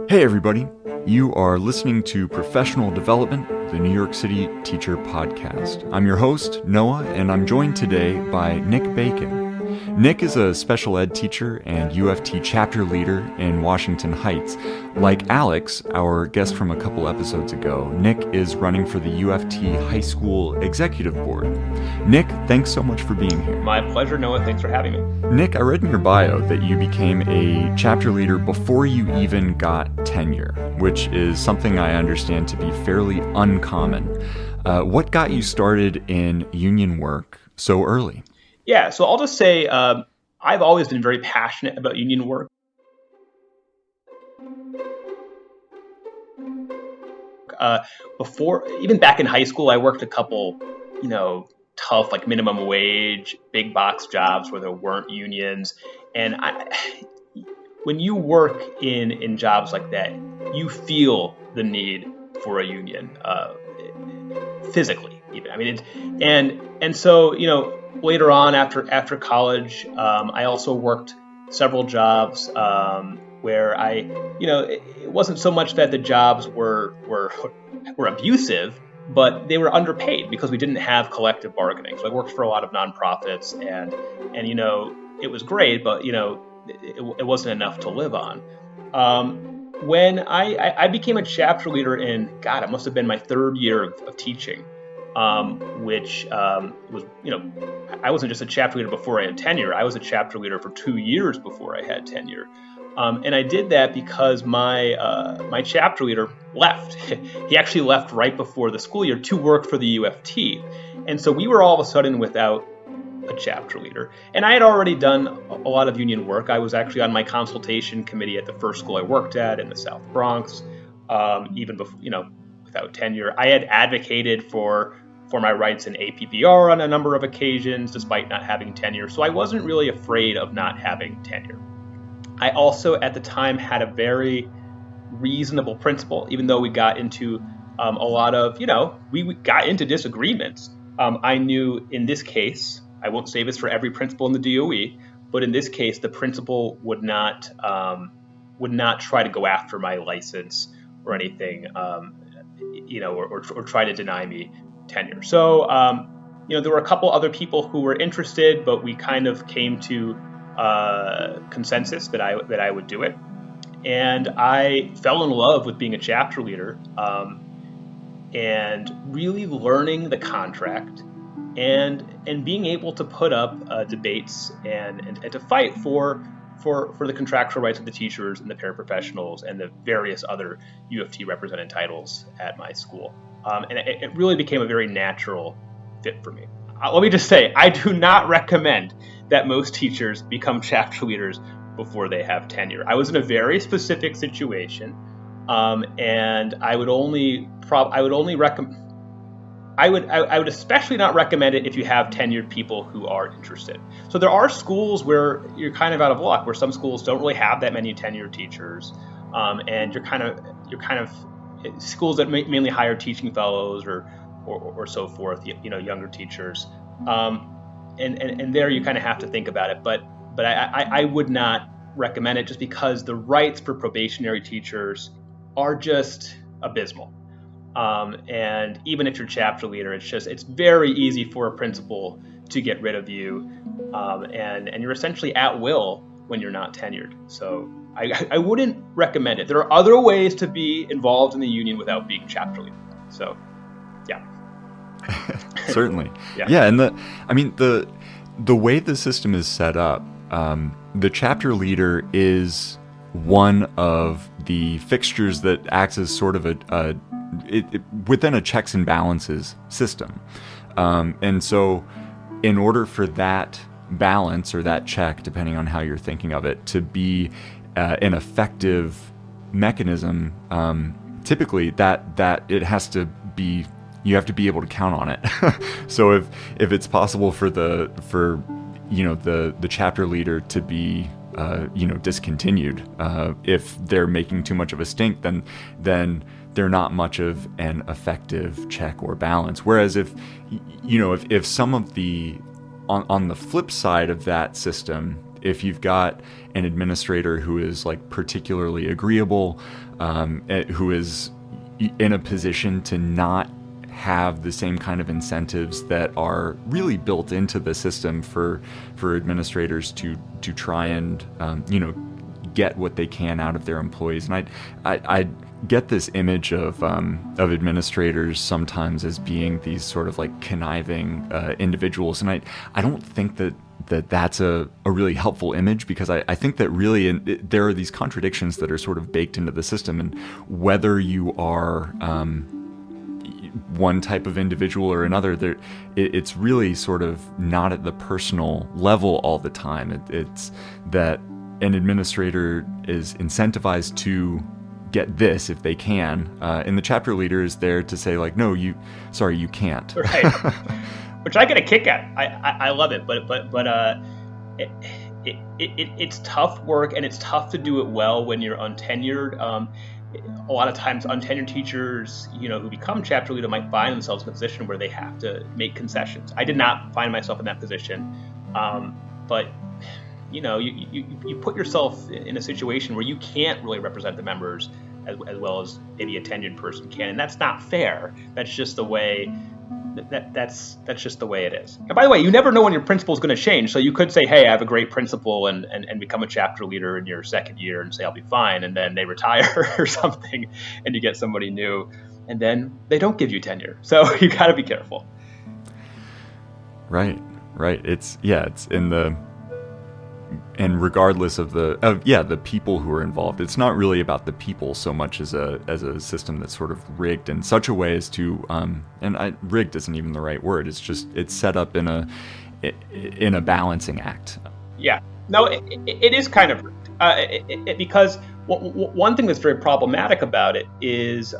Hey everybody, you are listening to Professional Development, the New York City Teacher Podcast. I'm your host, Noah, and I'm joined today by Nick Bacon. Nick is a special ed teacher and UFT chapter leader in Washington Heights. Like Alex, our guest from a couple episodes ago, Nick is running for the UFT High School Executive Board. Nick, thanks so much for being here. My pleasure, Noah. Thanks for having me. Nick, I read in your bio that you became a chapter leader before you even got tenure, which is something I understand to be fairly uncommon. What got you started in union work so early? Yeah, so I'll just say I've always been very passionate about union work. Even back in high school, I worked a couple, tough, like minimum wage, big box jobs where there weren't unions. And when you work in jobs like that, you feel the need for a union physically, even. I mean, and so later on after college, I also worked several jobs where it wasn't so much that the jobs were abusive, but they were underpaid because we didn't have collective bargaining. So I worked for a lot of nonprofits, and it was great, but it wasn't enough to live on. When I became a chapter leader in, it must have been my third year of teaching, which was, I wasn't just a chapter leader before I had tenure. I was a chapter leader for 2 years before I had tenure. And I did that because my chapter leader left. He actually left right before the school year to work for the UFT. And so we were all of a sudden without a chapter leader. And I had already done a lot of union work. I was actually on my consultation committee at the first school I worked at in the South Bronx, even before, without tenure. I had advocated for my rights in APPR on a number of occasions, despite not having tenure. So I wasn't really afraid of not having tenure. I also, at the time, had a very reasonable principal, even though we got into a lot of, we got into disagreements. I knew in this case, I won't say this for every principal in the DOE, but in this case, the principal would not try to go after my license or anything, or try to deny me tenure. So, there were a couple other people who were interested, but we kind of came to consensus that I would do it. And I fell in love with being a chapter leader, and really learning the contract and being able to put up debates and to fight for the contractual rights of the teachers and the paraprofessionals and the various other UFT represented titles at my school. And it really became a very natural fit for me. Let me just say, I do not recommend that most teachers become chapter leaders before they have tenure. I was in a very specific situation, and I would especially not recommend it if you have tenured people who are interested. So there are schools where you're kind of out of luck, where some schools don't really have that many tenured teachers, and you're kind of schools that mainly hire teaching fellows or so forth, younger teachers, and there you kind of have to think about it. But I would not recommend it, just because the rights for probationary teachers are just abysmal. And even if you're chapter leader, it's very easy for a principal to get rid of you, and you're essentially at will when you're not tenured. So I wouldn't recommend it. There are other ways to be involved in the union without being chapter leader. So, yeah. Certainly. Yeah. And the way the system is set up, the chapter leader is one of the fixtures that acts as sort of within a checks and balances system. And so in order for that balance or that check, depending on how you're thinking of it, to be an effective mechanism, typically that it has to be, you have to be able to count on it. So if it's possible for the chapter leader to be discontinued, if they're making too much of a stink, then they're not much of an effective check or balance. Whereas if some of the on the flip side of that system, if you've got an administrator who is like particularly agreeable, who is in a position to not have the same kind of incentives that are really built into the system for administrators to try and get what they can out of their employees. And I get this image of administrators sometimes as being these sort of like conniving individuals, and I don't think that's a really helpful image, because I think that really there are these contradictions that are sort of baked into the system, and whether you are one type of individual or another, it's really sort of not at the personal level all the time. It's that an administrator is incentivized to get this if they can, and the chapter leader is there to say like, no, you can't. Right. Which I get a kick at. I love it, but it's tough work, and it's tough to do it well when you're untenured. A lot of times untenured teachers, who become chapter leader might find themselves in a position where they have to make concessions. I did not find myself in that position, but you put yourself in a situation where you can't really represent the members as well as maybe a tenured person can, and that's not fair. That's just the way. That's just the way it is. And by the way, you never know when your principal is going to change. So you could say, hey, I have a great principal, and become a chapter leader in your second year and say, I'll be fine. And then they retire or something, and you get somebody new, and then they don't give you tenure. So you got to be careful. Right. It's in the, and regardless of the people who are involved, it's not really about the people so much as a system that's sort of rigged in such a way as to rigged isn't even the right word. It's set up in a balancing act. Yeah, no, it is kind of rigged because one thing that's very problematic about it is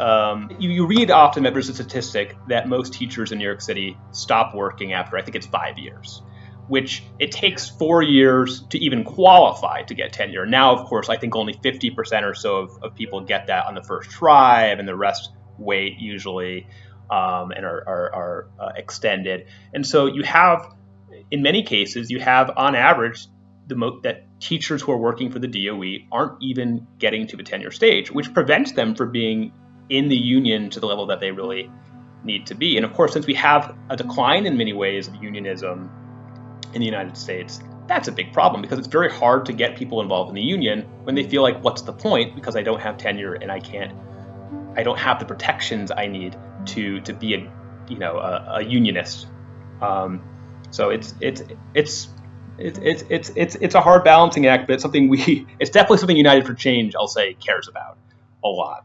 you read often that there's a statistic that most teachers in New York City stop working after, I think it's 5 years, which it takes 4 years to even qualify to get tenure. Now, of course, I think only 50% or so of people get that on the first try, and the rest wait usually and are extended. And so you have, in many cases, on average, that teachers who are working for the DOE aren't even getting to the tenure stage, which prevents them from being in the union to the level that they really need to be. And of course, since we have a decline in many ways of unionism in the United States, that's a big problem, because it's very hard to get people involved in the union when they feel like, what's the point, because I don't have tenure and I don't have the protections I need to be a unionist. So it's a hard balancing act, but it's definitely something United for Change, I'll say, cares about a lot.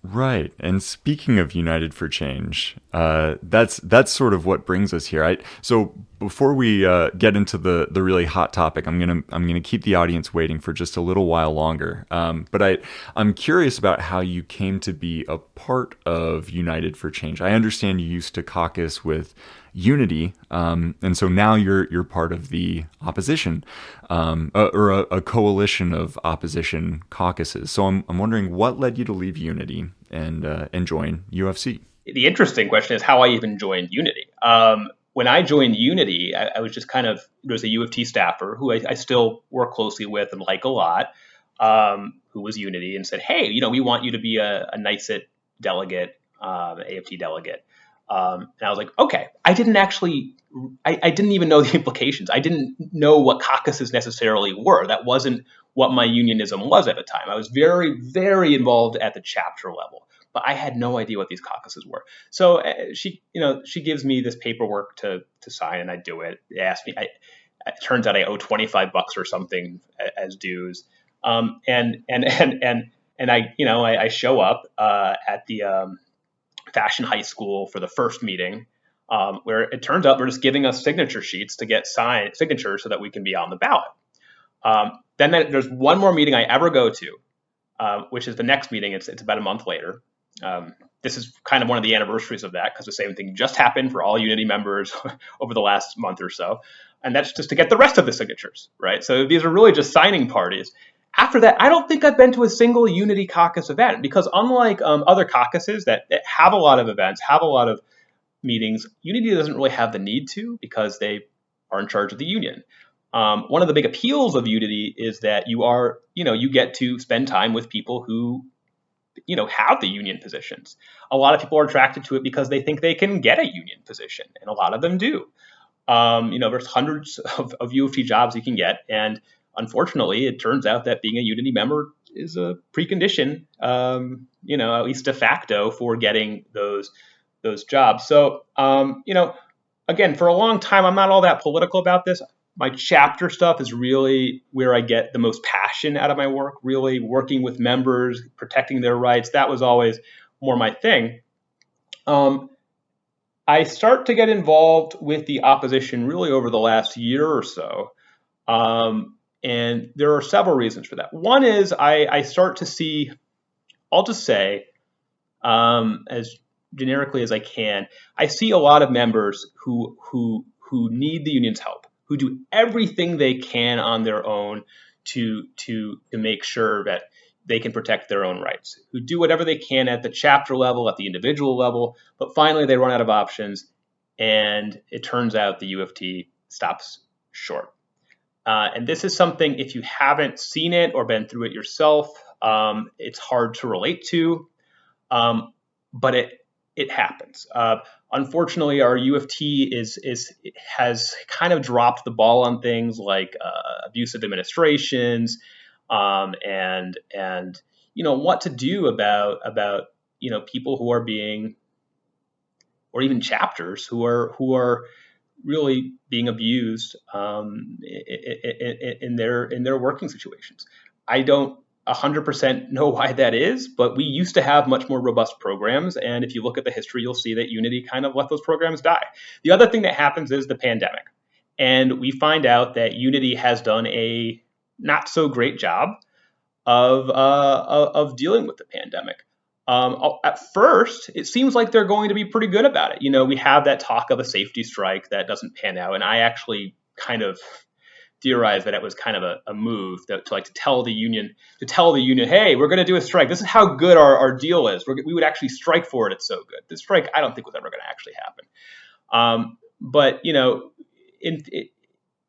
Right. And speaking of United for Change, that's sort of what brings us here. So before we get into the really hot topic, I'm gonna keep the audience waiting for just a little while longer. But I'm curious about how you came to be a part of United for Change. I understand you used to caucus with Unity, and so now you're part of the opposition, or a coalition of opposition caucuses. So I'm wondering what led you to leave Unity and join UFC. The interesting question is how I even joined Unity. When I joined Unity, I was just there was a U of T staffer who I still work closely with and like a lot, who was Unity, and said, hey, we want you to be a NYSET delegate, AFT delegate. And I was like, okay. I didn't even know the implications. I didn't know what caucuses necessarily were. That wasn't what my unionism was at the time. I was very, very involved at the chapter level, but I had no idea what these caucuses were. So she gives me this paperwork to sign, and I do it. They asked me. It turns out I owe $25 or something as dues. And I show up at the Fashion High School for the first meeting, where it turns out they're just giving us signature sheets to get signatures so that we can be on the ballot. Then there's one more meeting I ever go to, which is the next meeting. It's about a month later. This is kind of one of the anniversaries of that, because the same thing just happened for all Unity members over the last month or so. And that's just to get the rest of the signatures, right? So these are really just signing parties. After that, I don't think I've been to a single Unity caucus event, because unlike other caucuses that have a lot of events, have a lot of meetings, Unity doesn't really have the need to, because they are in charge of the union. One of the big appeals of Unity is that you get to spend time with people who, have the union positions. A lot of people are attracted to it because they think they can get a union position, and a lot of them do. There's hundreds of U of T jobs you can get, and unfortunately, it turns out that being a Unity member is a precondition, at least de facto, for getting those jobs. So, again, for a long time, I'm not all that political about this. My chapter stuff is really where I get the most passion out of my work, really working with members, protecting their rights. That was always more my thing. I start to get involved with the opposition really over the last year or so. And there are several reasons for that. One is I start to see, I'll just say, as generically as I can, I see a lot of members who need the union's help, who do everything they can on their own to make sure that they can protect their own rights, who do whatever they can at the chapter level, at the individual level, but finally they run out of options, and it turns out the U of T stops short. And this is something, if you haven't seen it or been through it yourself, it's hard to relate to, but it happens. Unfortunately, our U of T has kind of dropped the ball on things like abusive administrations, and what to do about people who are being, or even chapters who are really being abused in their working situations. I don't 100% know why that is, but we used to have much more robust programs. And if you look at the history, you'll see that Unity kind of let those programs die. The other thing that happens is the pandemic. And we find out that Unity has done a not so great job of dealing with the pandemic. At first, it seems like they're going to be pretty good about it. We have that talk of a safety strike that doesn't pan out. And I actually kind of theorized that it was kind of a move to tell the union, hey, we're going to do a strike. This is how good our deal is. We would actually strike for it. It's so good. The strike, I don't think was ever going to actually happen. But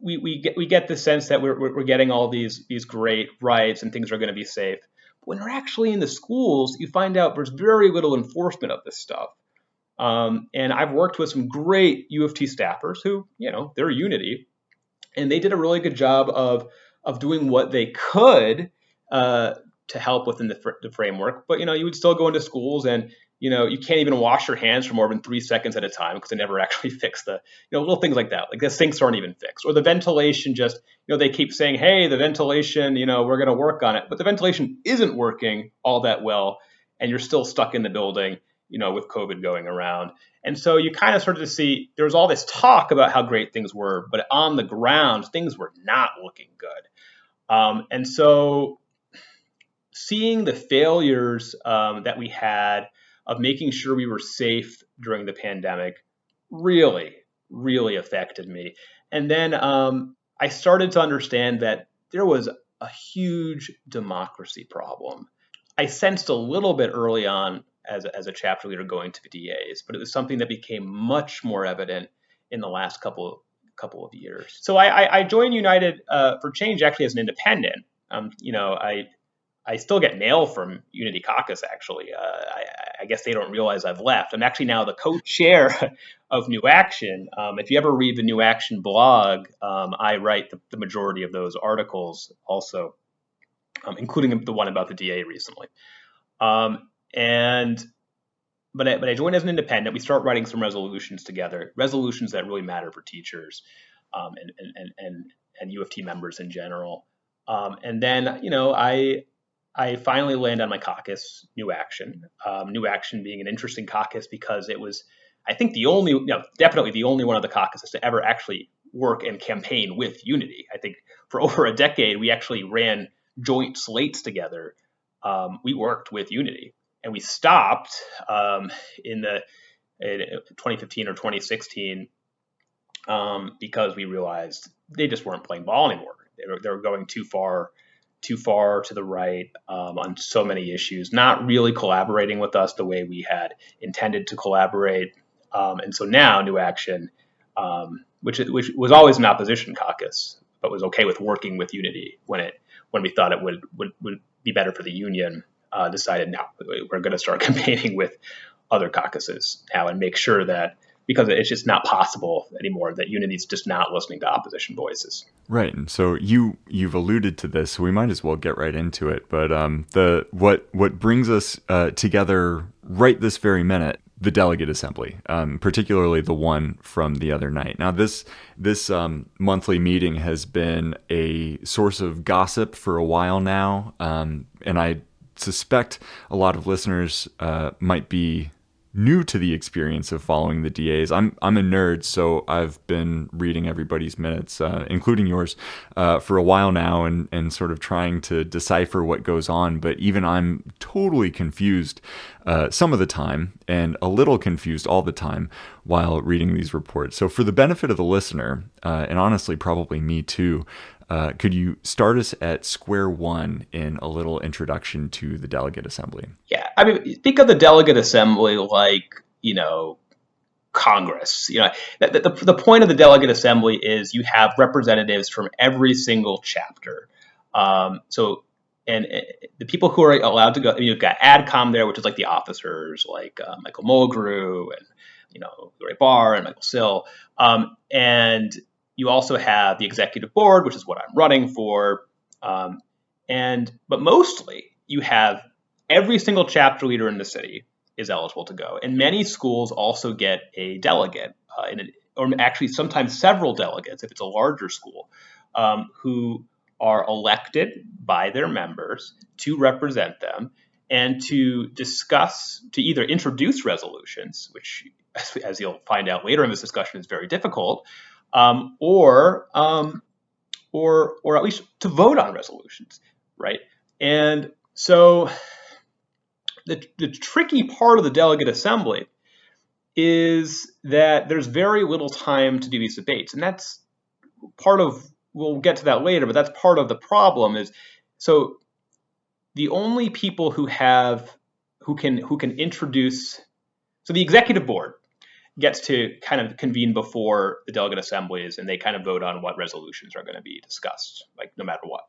we get the sense that we're getting all these great rights and things are going to be safe. But when we're actually in the schools, you find out there's very little enforcement of this stuff. And I've worked with some great U of T staffers who, they're Unity, and they did a really good job of doing what they could to help within the framework. But, you would still go into schools and, you can't even wash your hands for more than 3 seconds at a time because they never actually fix the, little things like that. Like the sinks aren't even fixed, or the ventilation just, they keep saying, hey, the ventilation, we're going to work on it. But the ventilation isn't working all that well, and you're still stuck in the building, with COVID going around. And so you kind of started to see there was all this talk about how great things were, but on the ground, things were not looking good. And so seeing the failures that we had of making sure we were safe during the pandemic really, really affected me. And then I started to understand that there was a huge democracy problem. I sensed a little bit early on as a chapter leader going to the DAs, but it was something that became much more evident in the last couple of years. So I joined United for Change actually as an independent. I still get mail from Unity Caucus, actually. I guess they don't realize I've left. I'm actually now the co-chair of New Action. If you ever read the New Action blog, I write the majority of those articles also, including the one about the DA recently. But I joined as an independent. We start writing some resolutions together, resolutions that really matter for teachers and U of T members in general. And then, I finally land on my caucus, New Action. New Action being an interesting caucus because it was, I think, definitely the only one of the caucuses to ever actually work and campaign with Unity. I think for over a decade, we actually ran joint slates together. We worked with Unity, and we stopped in 2015 or 2016 because we realized they just weren't playing ball anymore. They were going too far to the right on so many issues, not really collaborating with us the way we had intended to collaborate. And so now New Action, which was always an opposition caucus, but was okay with working with Unity when we thought it would be better for the union, decided now we're going to start campaigning with other caucuses now and make sure that, because it's just not possible anymore, that Unity's just not listening to opposition voices. Right. And so you've alluded to this, so we might as well get right into it. But what brings us together right this very minute, the Delegate Assembly, particularly the one from the other night. Now, this monthly meeting has been a source of gossip for a while now, and I suspect a lot of listeners might be new to the experience of following the DAs. I'm a nerd, so I've been reading everybody's minutes, including yours, for a while now, and sort of trying to decipher what goes on. But even I'm totally confused some of the time, and a little confused all the time while reading these reports. So for the benefit of the listener, and honestly probably me too, could you start us at square one in a little introduction to the Delegate Assembly? Yeah, I mean, think of the Delegate Assembly like, Congress. The point of the Delegate Assembly is you have representatives from every single chapter. And the people who are allowed to go, you've got AdCom there, which is like the officers, like Michael Mulgrew and Ray Barr and Michael Sill, and you also have the executive board, which is what I'm running for. But mostly you have every single chapter leader in the city is eligible to go. And many schools also get a delegate, or actually sometimes several delegates if it's a larger school, who are elected by their members to represent them and to discuss, to either introduce resolutions, which, as you'll find out later in this discussion, is very difficult, or at least to vote on resolutions, right? And so the tricky part of the Delegate Assembly is that there's very little time to do these debates, and that's part of, we'll get to that later, but that's part of the problem. Is so the only people who can introduce, so the executive board gets to kind of convene before the delegate assemblies, and they kind of vote on what resolutions are going to be discussed, like no matter what.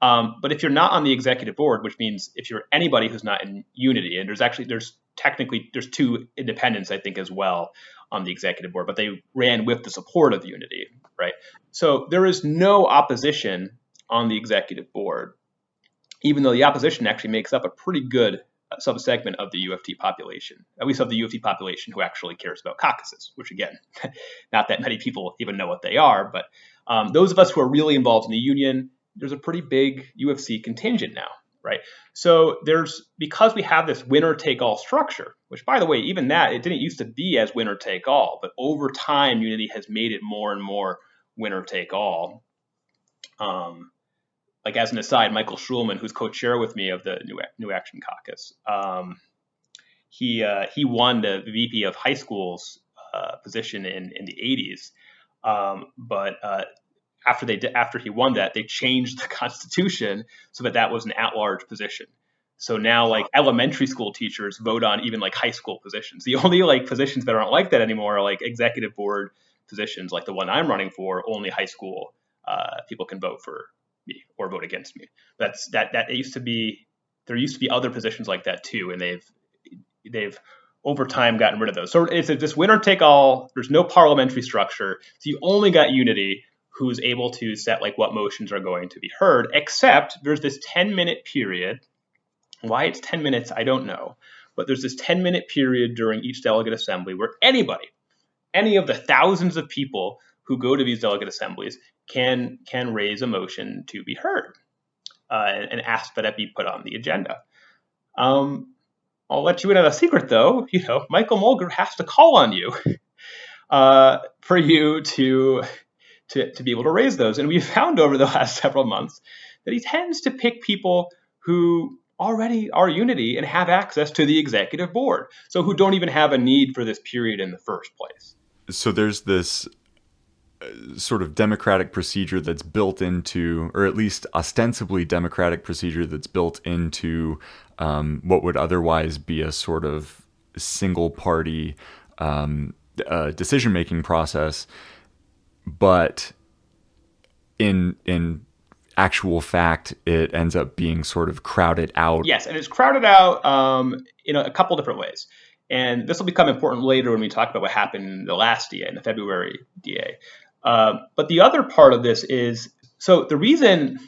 But if you're not on the executive board, which means if you're anybody who's not in Unity, and there's two independents, I think, as well on the executive board, but they ran with the support of Unity, right? So there is no opposition on the executive board, even though the opposition actually makes up a pretty good subsegment of the UFT population, at least of the UFT population who actually cares about caucuses, which again, not that many people even know what they are, but those of us who are really involved in the union, there's a pretty big UFC contingent now, right? So because we have this winner-take-all structure, which, by the way, even that, it didn't used to be as winner-take-all, but over time, Unity has made it more and more winner-take-all. Like, as an aside, Michael Schulman, who's co-chair with me of the New Action Caucus, he won the VP of high schools position in the 80s, but after he won that, they changed the Constitution so that was an at-large position. So now, like, elementary school teachers vote on even like high school positions. The only like positions that aren't like that anymore are like executive board positions, like the one I'm running for. Only high school people can vote for me or vote against me. That used to be, there used to be other positions like that too, and they've over time gotten rid of those. So it's this winner take all. There's no parliamentary structure, so you only got Unity, who's able to set like what motions are going to be heard. Except there's this 10-minute period. Why it's 10 minutes, I don't know, but there's this 10-minute period during each delegate assembly where anybody, any of the thousands of people who go to these delegate assemblies can raise a motion to be heard and ask that it be put on the agenda. I'll let you in on a secret, though. Michael Mulgrew has to call on you for you to be able to raise those. And we've found over the last several months that he tends to pick people who already are Unity and have access to the executive board, so who don't even have a need for this period in the first place. So there's this sort of democratic procedure that's built into, or at least ostensibly democratic procedure that's built into what would otherwise be a sort of single party decision-making process. But in actual fact, it ends up being sort of crowded out. Yes, and it's crowded out in a couple different ways. And this will become important later when we talk about what happened in the last DA, in the February DA. But the other part of this is, so the reason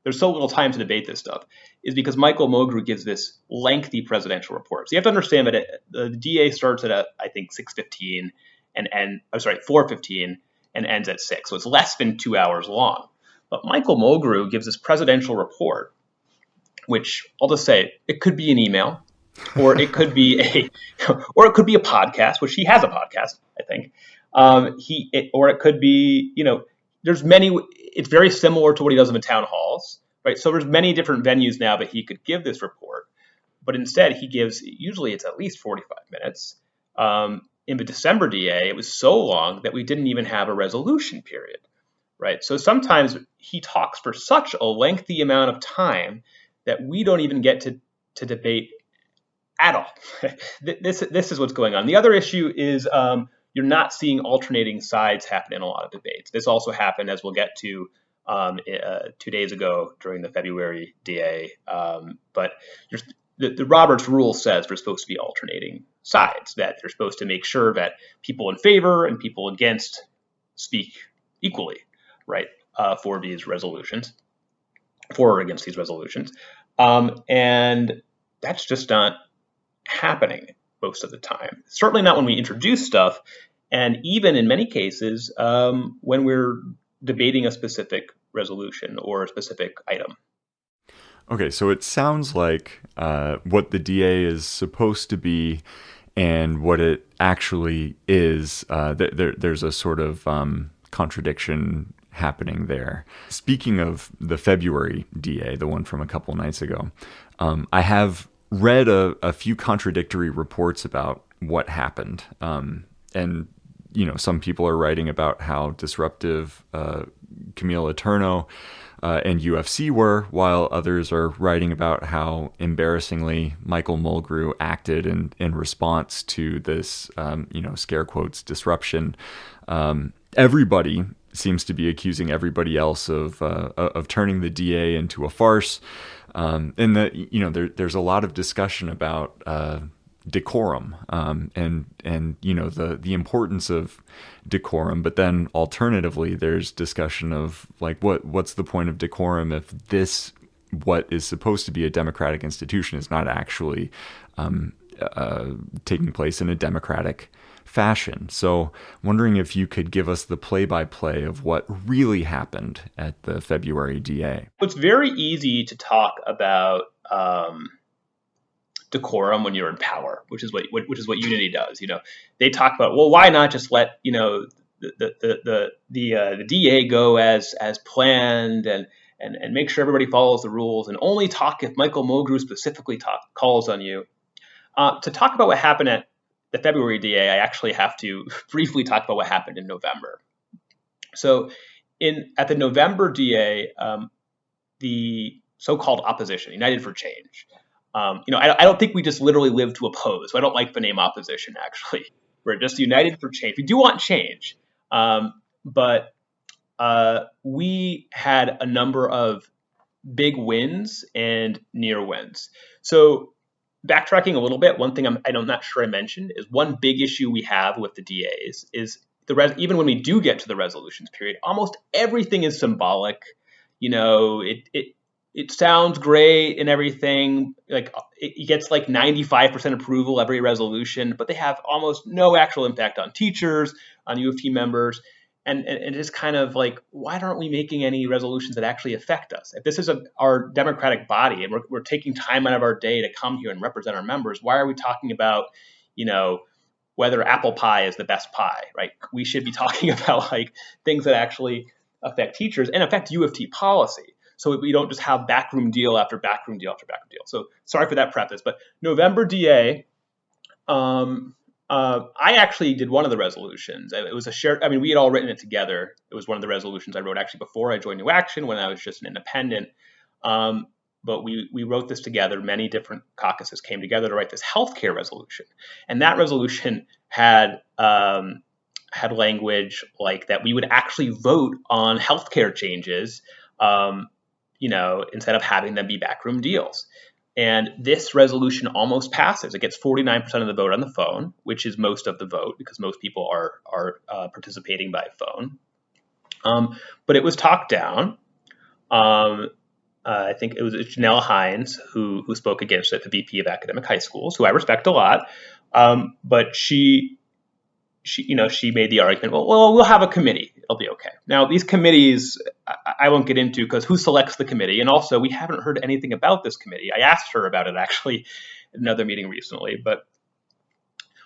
there's so little time to debate this stuff is because Michael Mulgrew gives this lengthy presidential report. So you have to understand that the DA starts at, I think, 6:15 and 4:15 and ends at 6. So it's less than 2 hours long. But Michael Mulgrew gives this presidential report, which I'll just say it could be an email, or it could be a podcast, which he has a podcast, I think. Or it could be, there's many. It's very similar to what he does in the town halls, right? So there's many different venues now that he could give this report, but instead he gives. Usually it's at least 45 minutes. In the December DA, it was so long that we didn't even have a resolution period. Right. So sometimes he talks for such a lengthy amount of time that we don't even get to debate at all. This is what's going on. The other issue is you're not seeing alternating sides happen in a lot of debates. This also happened, as we'll get to 2 days ago during the February DA. But the Roberts rule says there's supposed to be alternating sides, that they're supposed to make sure that people in favor and people against speak equally. Right, for or against these resolutions. And that's just not happening most of the time. Certainly not when we introduce stuff, and even in many cases when we're debating a specific resolution or a specific item. Okay, so it sounds like what the DA is supposed to be and what it actually is, there's a sort of contradiction happening there. Speaking of the February DA, the one from a couple nights ago, I have read a few contradictory reports about what happened. And, some people are writing about how disruptive Camille Letourneau and UFC were, while others are writing about how embarrassingly Michael Mulgrew acted in response to this, scare quotes, disruption. Everybody seems to be accusing everybody else of turning the DA into a farce, and there's a lot of discussion about decorum and the importance of decorum, but then alternatively there's discussion of like what's the point of decorum if this what is supposed to be a democratic institution is not actually taking place in a democratic fashion. So wondering if you could give us the play-by-play of what really happened at the February DA. It's very easy to talk about decorum when you're in power, which is what Unity does. They talk about, well, why not just let the DA go as planned and make sure everybody follows the rules and only talk if Michael Mulgrew specifically calls on you. To talk about what happened at the February DA, I actually have to briefly talk about what happened in November. So at the November DA, the so-called opposition, United for Change, I don't think we just literally live to oppose. So I don't like the name opposition, actually. We're just united for change. We do want change. But we had a number of big wins and near wins. So backtracking a little bit, one thing I'm not sure I mentioned is one big issue we have with the DAs is even when we do get to the resolutions period, almost everything is symbolic. It sounds great and everything. Like it gets like 95% approval every resolution, but they have almost no actual impact on teachers, on U of T members. And it's kind of like, why aren't we making any resolutions that actually affect us? If this is our democratic body and we're taking time out of our day to come here and represent our members, why are we talking about, whether apple pie is the best pie, right? We should be talking about like things that actually affect teachers and affect U of T policy. So we don't just have backroom deal after backroom deal after backroom deal. So sorry for that preface, but November DA, I actually did one of the resolutions. It was a shared, we had all written it together. It was one of the resolutions I wrote actually before I joined New Action when I was just an independent. But we wrote this together. Many different caucuses came together to write this healthcare resolution. And that resolution had had language like that we would actually vote on healthcare changes, instead of having them be backroom deals. And this resolution almost passes. It gets 49% of the vote on the phone, which is most of the vote because most people are participating by phone. But it was talked down. I think it was Janelle Hines who spoke against it, the VP of Academic High Schools, who I respect a lot. But she made the argument, well, we'll have a committee. It'll be okay. Now, these committees, I won't get into because who selects the committee? And also, we haven't heard anything about this committee. I asked her about it, actually, in another meeting recently. But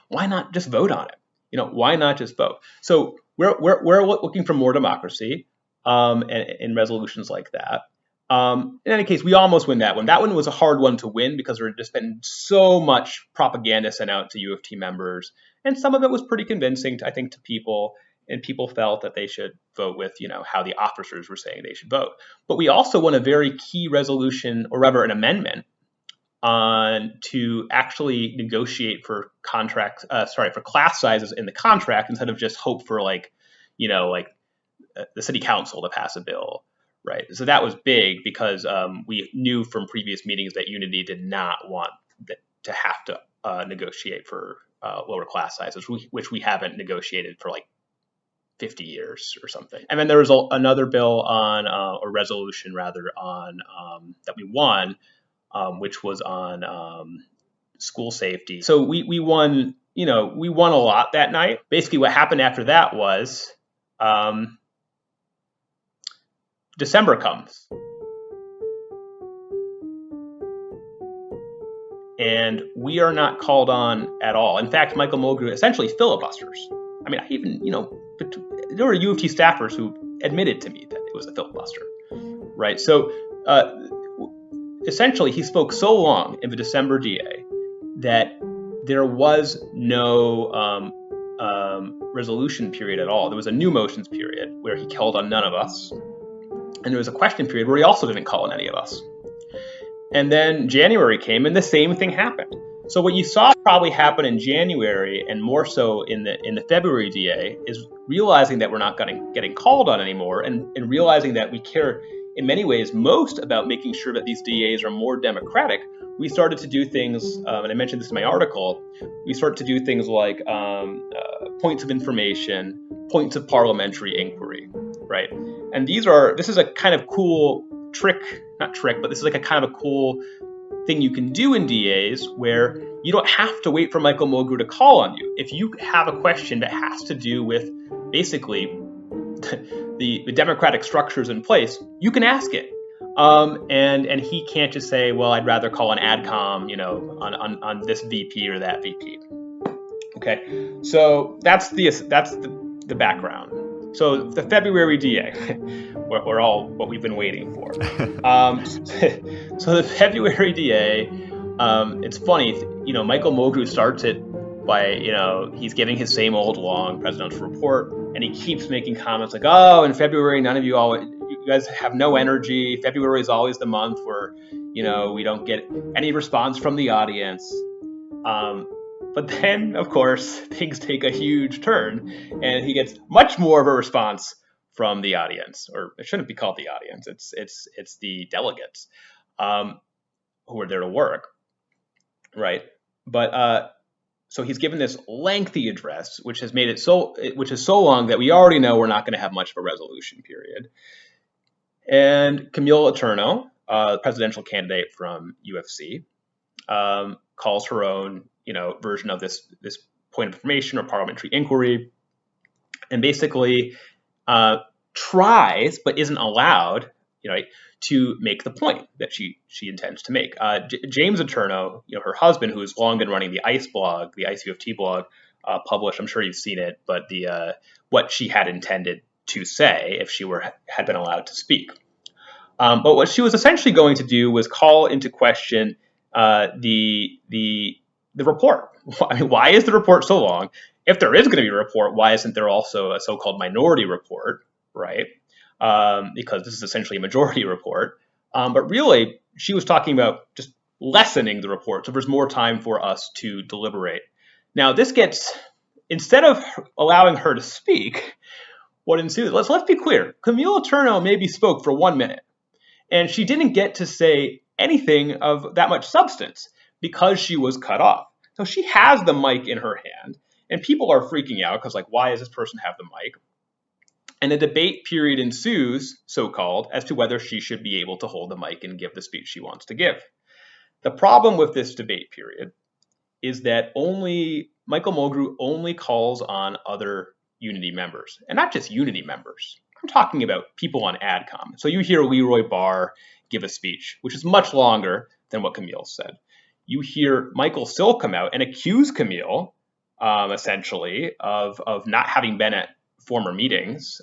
why not just vote on it? Why not just vote? So we're looking for more democracy in resolutions like that. In any case, we almost win that one. That one was a hard one to win because there had just been so much propaganda sent out to U of T members. And some of it was pretty convincing, I think, to people. And people felt that they should vote with, how the officers were saying they should vote. But we also won a very key resolution, or rather an amendment, to actually negotiate for for class sizes in the contract instead of just hope for the city council to pass a bill. Right. So that was big because we knew from previous meetings that Unity did not want to have to negotiate for lower class sizes, which we haven't negotiated for 50 years or something. And then there was another bill or resolution rather, that we won, which was on school safety. So we won, we won a lot that night. Basically, what happened after that was December comes. And we are not called on at all. In fact, Michael Mulgrew essentially filibusters. I mean, there were U of T staffers who admitted to me that it was a filibuster, right? So essentially, he spoke so long in the December DA that there was no resolution period at all. There was a new motions period where he called on none of us. And there was a question period where he also didn't call on any of us. And then January came and the same thing happened. So what you saw probably happen in January and more so in the February DA is realizing that we're not getting called on anymore and realizing that we care in many ways most about making sure that these DAs are more democratic. We started to do things, and I mentioned this in my article, we started to do things like points of information, points of parliamentary inquiry, right? And this is a kind of cool but this is a kind of a cool thing you can do in DAs where you don't have to wait for Michael Mulgrew to call on you. If you have a question that has to do with basically the democratic structures in place, you can ask it. And he can't just say, well, I'd rather call an AdCom, on this VP or that VP. Okay, so that's the background. So the February DA, we're all what we've been waiting for. So the February DA, it's funny, Michael Mulgrew starts it by, he's giving his same old long presidential report, and he keeps making comments like, oh, in February, none of you guys have no energy. February is always the month where, we don't get any response from the audience. But then, of course, things take a huge turn, and he gets much more of a response from the audience, or it shouldn't be called the audience. It's the delegates who are there to work, right? But so he's given this lengthy address, which is so long that we already know we're not going to have much of a resolution period. And Camille Letourneau, the presidential candidate from UFC, calls her own version of this point of information or parliamentary inquiry, and basically tries but isn't allowed, to make the point that she intends to make. James Letourneau, her husband, who has long been running the ICE blog, the ICE UFT blog, published. I'm sure you've seen it, but what she had intended to say if she had been allowed to speak. But what she was essentially going to do was call into question the report. I mean, why is the report so long? If there is going to be a report, why isn't there also a so-called minority report, right? Because this is essentially a majority report. But really, she was talking about just lessening the report, so there's more time for us to deliberate. Now, this gets instead of allowing her to speak, what ensued, let's be clear, Camille Letourneau maybe spoke for 1 minute, and she didn't get to say anything of that much substance because she was cut off. So she has the mic in her hand, and people are freaking out because, like, why does this person have the mic? And a debate period ensues, so-called, as to whether she should be able to hold the mic and give the speech she wants to give. The problem with this debate period is that Michael Mulgrew only calls on other Unity members, and not just Unity members. I'm talking about people on AdCom. So you hear Leroy Barr give a speech, which is much longer than what Camille said. You hear Michael Sill come out and accuse Camille, essentially, of not having been at former meetings.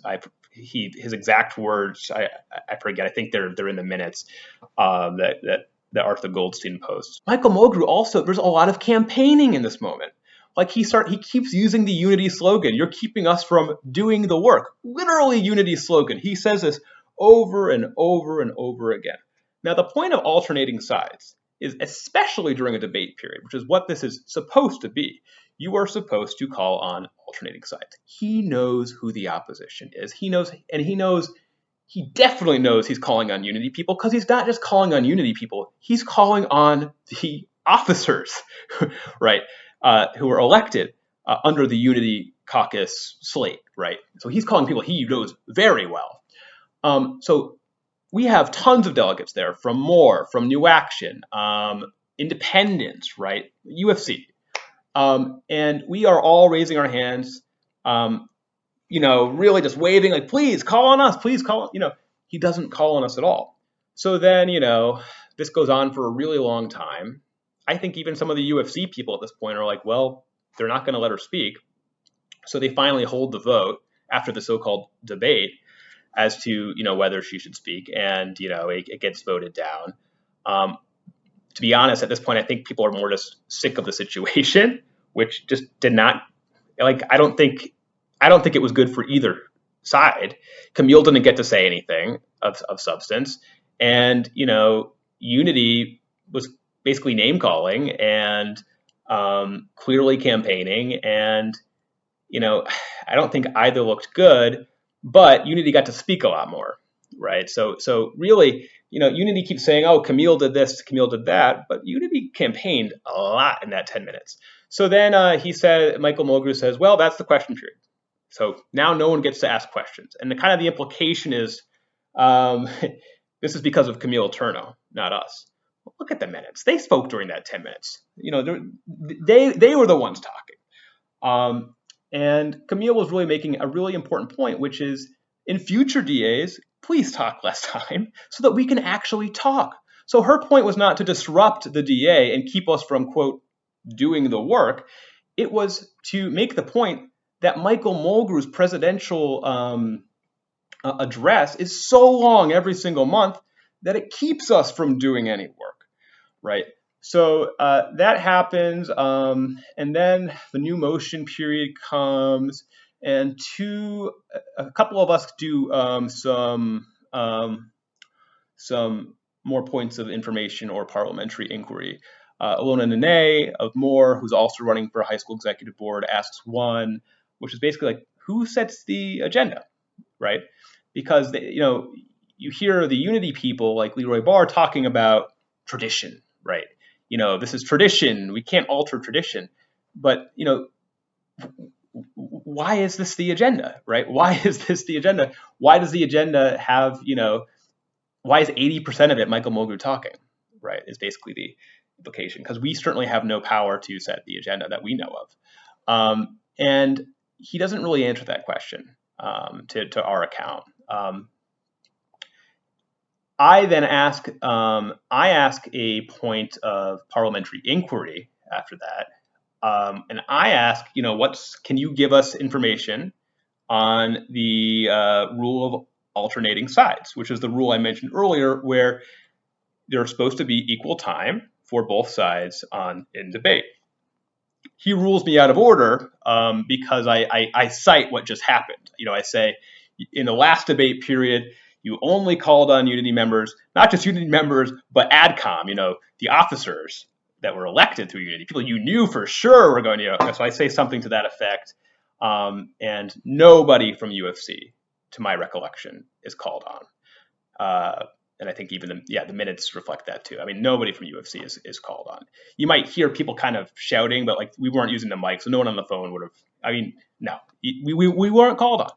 His exact words, I forget. I think they're in the minutes that Arthur Goldstein posts. Michael Mulgrew also, there's a lot of campaigning in this moment. Like he keeps using the Unity slogan. You're keeping us from doing the work. Literally Unity slogan. He says this over and over and over again. Now, the point of alternating sides is, especially during a debate period, which is what this is supposed to be, you are supposed to call on alternating sides. He knows who the opposition is. He definitely knows he's calling on Unity people, because he's not just calling on Unity people. He's calling on the officers, right? Who are elected under the Unity caucus slate, right? So he's calling people he knows very well. So we have tons of delegates there from Moore, from New Action, Independents, right? UFC. And we are all raising our hands, really just waving, like, please call on us, please call. He doesn't call on us at all. So then, this goes on for a really long time. I think even some of the UFC people at this point are like, well, they're not going to let her speak. So they finally hold the vote after the so-called debate as to, whether she should speak. And, it gets voted down. To be honest, at this point, I think people are more just sick of the situation, which just did not, I don't think it was good for either side. Camille didn't get to say anything of substance. And, Unity was basically name calling and clearly campaigning. And, I don't think either looked good, but Unity got to speak a lot more, right? So really, Unity keeps saying, oh, Camille did this, Camille did that, but Unity campaigned a lot in that 10 minutes. So then Michael Mulgrew says, well, that's the question period. So now no one gets to ask questions. And the implication is this is because of Camille Letourneau, not us. Look at the minutes. They spoke during that 10 minutes. They were the ones talking. And Camille was really making a really important point, which is in future DAs, please talk less time so that we can actually talk. So her point was not to disrupt the DA and keep us from, quote, doing the work. It was to make the point that Michael Mulgrew's presidential address is so long every single month that it keeps us from doing any work, right? So that happens, and then the new motion period comes, and a couple of us do some more points of information or parliamentary inquiry. Ilona Nene of Moore, who's also running for a high school executive board, asks one, which is basically like, who sets the agenda, right? Because you hear the Unity people like Leroy Barr talking about tradition, right? This is tradition. We can't alter tradition. But, why is this the agenda, right? Why is this the agenda? Why does the agenda have, why is 80% of it Michael Mulgrew talking, right? Is basically the implication, because we certainly have no power to set the agenda that we know of. And he doesn't really answer that question to our account. I then ask a point of parliamentary inquiry after that. And I ask, can you give us information on the rule of alternating sides, which is the rule I mentioned earlier, where there's supposed to be equal time for both sides in debate. He rules me out of order because I cite what just happened. I say, in the last debate period, you only called on Unity members, not just Unity members, but AdCom, the officers, that were elected through Unity, people you knew for sure were going to UFC. So I say something to that effect. And nobody from UFC, to my recollection, is called on. And I think even the minutes reflect that too. I mean, nobody from UFC is called on. You might hear people kind of shouting, but like we weren't using the mic, so no one on the phone would have. I mean, no, we weren't called on.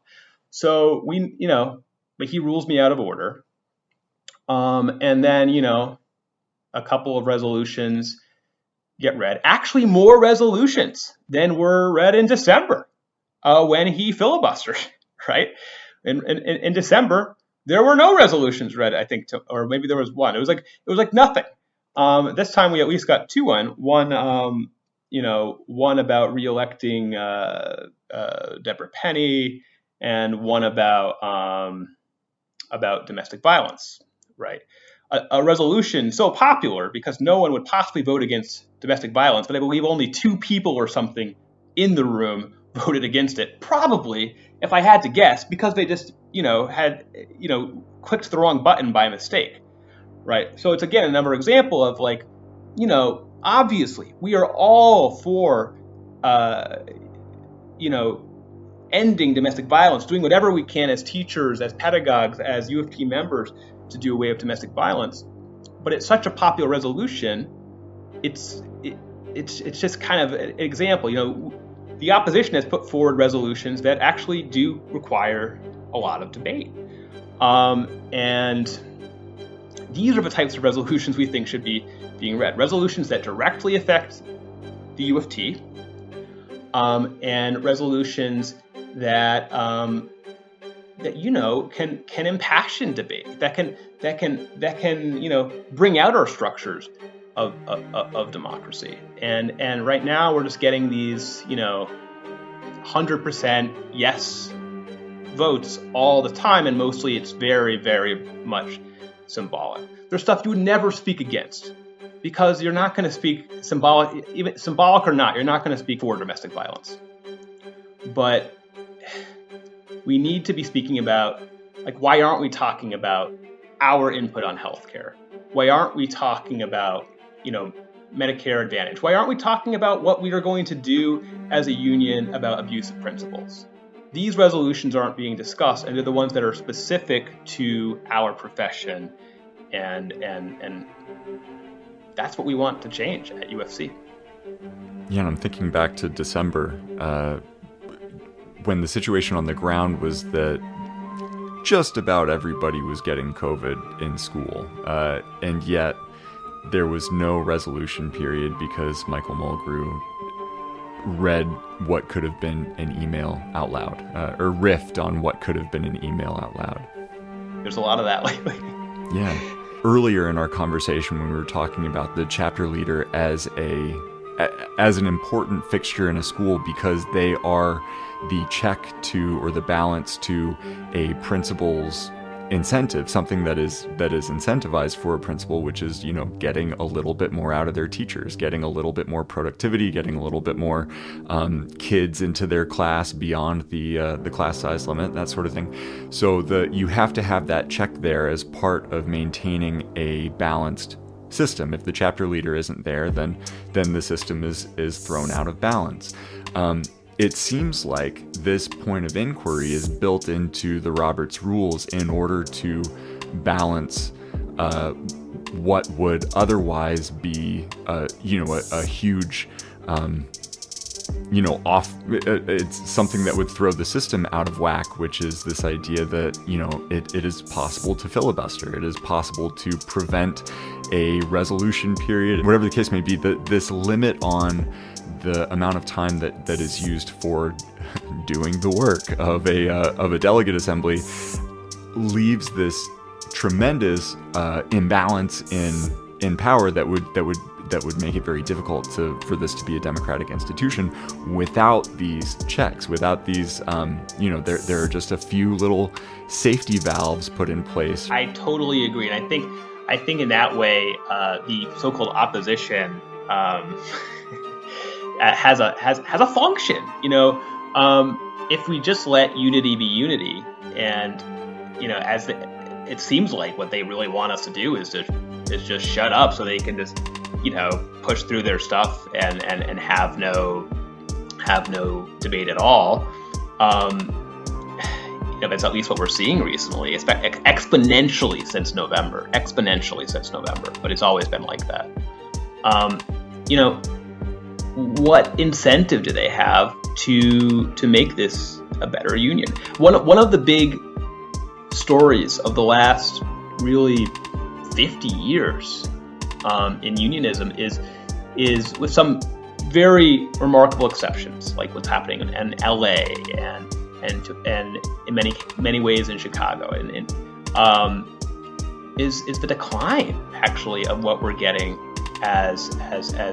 So but he rules me out of order. And then a couple of resolutions get read. Actually, more resolutions than were read in December when he filibustered. Right? In December, there were no resolutions read, I think, or maybe there was one. It was like nothing. This time we at least got two. One about reelecting Deborah Penny, and one about domestic violence. Right, a resolution so popular because no one would possibly vote against domestic violence, but I believe only 2 people or something in the room voted against it. Probably, if I had to guess, because they just had clicked the wrong button by mistake. Right. So it's again another example of obviously we are all for ending domestic violence, doing whatever we can as teachers, as pedagogues, as UFT members to do away with domestic violence. But it's such a popular resolution. It's just kind of an example. The opposition has put forward resolutions that actually do require a lot of debate. And these are the types of resolutions we think should be being read. Resolutions that directly affect the UFT, and resolutions that can impassion debate, that can bring out our structures of democracy. And right now we're just getting these 100% yes votes all the time, and mostly it's very, very much symbolic. There's stuff you would never speak against, because you're not going to speak even symbolic or not, you're not going to speak for domestic violence. But we need to be speaking about, why aren't we talking about our input on healthcare? Why aren't we talking about, Medicare Advantage? Why aren't we talking about what we are going to do as a union about abusive principles? These resolutions aren't being discussed, and they're the ones that are specific to our profession, and that's what we want to change at UFC. Yeah, and I'm thinking back to December, when the situation on the ground was that just about everybody was getting COVID in school, and yet there was no resolution period because Michael Mulgrew read what could have been an email out loud, or riffed on what could have been an email out loud. There's a lot of that lately. Yeah. Earlier in our conversation, when we were talking about the chapter leader as an important fixture in a school because they are the check to, or the balance to, a principal's incentive, something that is incentivized for a principal, which is getting a little bit more out of their teachers, getting a little bit more productivity, getting a little bit more kids into their class beyond the class size limit, that sort of thing. So you have to have that check there as part of maintaining a balanced system. If the chapter leader isn't there, then the system is thrown out of balance. It seems like this point of inquiry is built into the Roberts Rules in order to balance what would otherwise be a huge it's something that would throw the system out of whack, which is this idea that it is possible to filibuster, it is possible to prevent a resolution period, whatever the case may be. This limit on the amount of time that is used for doing the work of a delegate assembly leaves this tremendous imbalance in power that would make it very difficult for this to be a democratic institution without these checks, without these there are just a few little safety valves put in place. I totally agree, and I think in that way the so-called opposition has a function. If we just let unity be unity, and it seems like what they really want us to do is just shut up so they can just push through their stuff and have no debate at all. That's at least what we're seeing recently, exponentially since November, but it's always been like that. What incentive do they have to make this a better union? One of the big stories of the last really 50 years in unionism is with some very remarkable exceptions, like what's happening in LA and in many ways in Chicago, is the decline actually of what we're getting as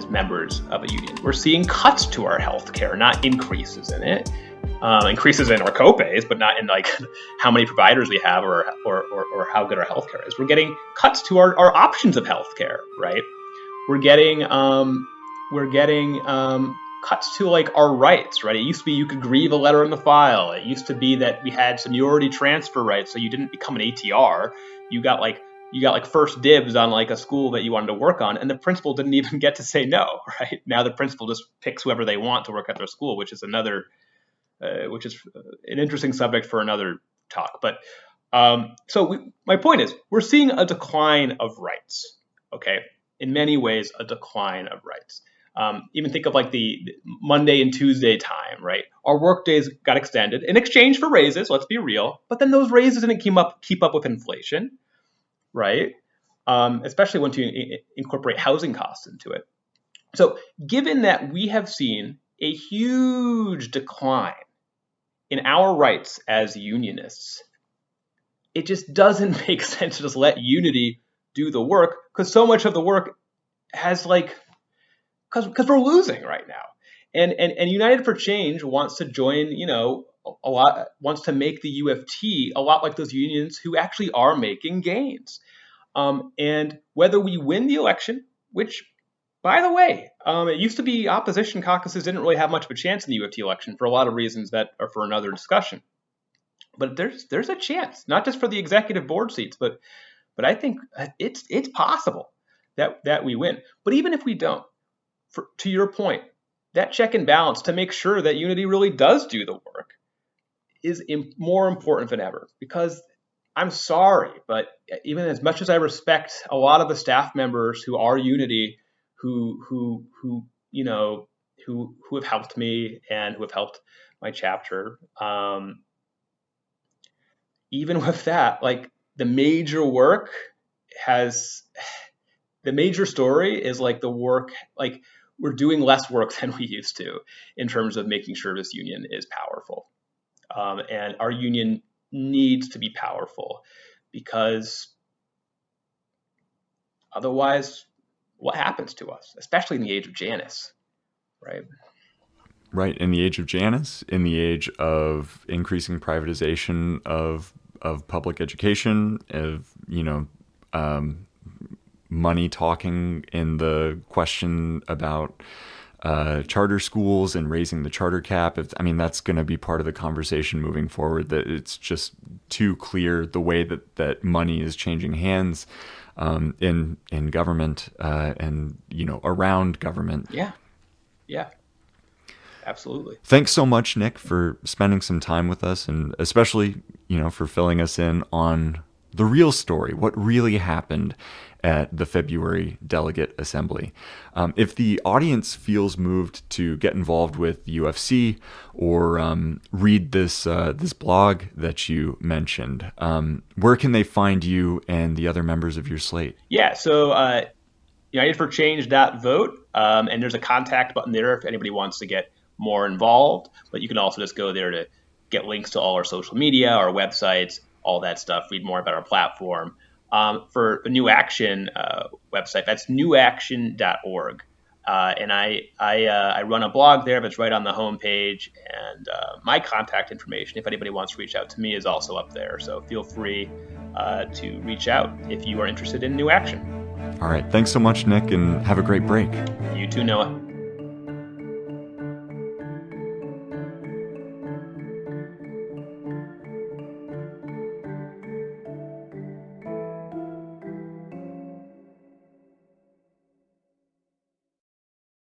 members of a union. We're seeing cuts to our health care, not increases in it. Increases in our copays, but not in like how many providers we have or how good our healthcare is. We're getting cuts to our options of healthcare, right? We're getting cuts to like our rights, right? It used to be you could grieve a letter in the file. It used to be that we had seniority transfer rights, so you didn't become an ATR. You got like first dibs on like a school that you wanted to work on, and the principal didn't even get to say no, right? Now the principal just picks whoever they want to work at their school, which is an interesting subject for another talk. But my point is, we're seeing a decline of rights. Okay, in many ways, a decline of rights. Even think of like the Monday and Tuesday time, right? Our work days got extended in exchange for raises. Let's be real, but then those raises didn't keep up with inflation, right? Especially once you incorporate housing costs into it. So, given that we have seen a huge decline in our rights as unionists, it just doesn't make sense to just let unity do the work, because so much of the work has because we're losing right now. And United for Change wants to join, wants to make the UFT a lot like those unions who actually are making gains. And whether we win the election, which, by the way, it used to be opposition caucuses didn't really have much of a chance in the UFT election for a lot of reasons that are for another discussion. But there's a chance, not just for the executive board seats, but I think it's possible that we win. But even if we don't, to your point, that check and balance to make sure that unity really does do the work is more important than ever. Because I'm sorry, but even as much as I respect a lot of the staff members who are unity, who have helped me and who have helped my chapter, even with that, like the major story is like the work, like we're doing less work than we used to in terms of making sure this union is powerful. And our union needs to be powerful, because otherwise, what happens to us, especially in the age of Janus, right? Right. In the age of Janus, in the age of increasing privatization of public education, of, money talking in the question about charter schools and raising the charter cap. That's going to be part of the conversation moving forward, that it's just too clear the way that money is changing hands in government and, around government. Yeah, absolutely. Thanks so much, Nick, for spending some time with us, and especially, for filling us in on the real story, what really happened at the February Delegate Assembly. If the audience feels moved to get involved with the UFC or read this blog that you mentioned, where can they find you and the other members of your slate? Yeah, so unitedforchange.vote, and there's a contact button there if anybody wants to get more involved. But you can also just go there to get links to all our social media, our websites, all that stuff, read more about our platform. For the New Action website, that's newaction.org. And I run a blog there that's right on the homepage. And my contact information, if anybody wants to reach out to me, is also up there. So feel free to reach out if you are interested in New Action. All right. Thanks so much, Nick, and have a great break. You too, Noah.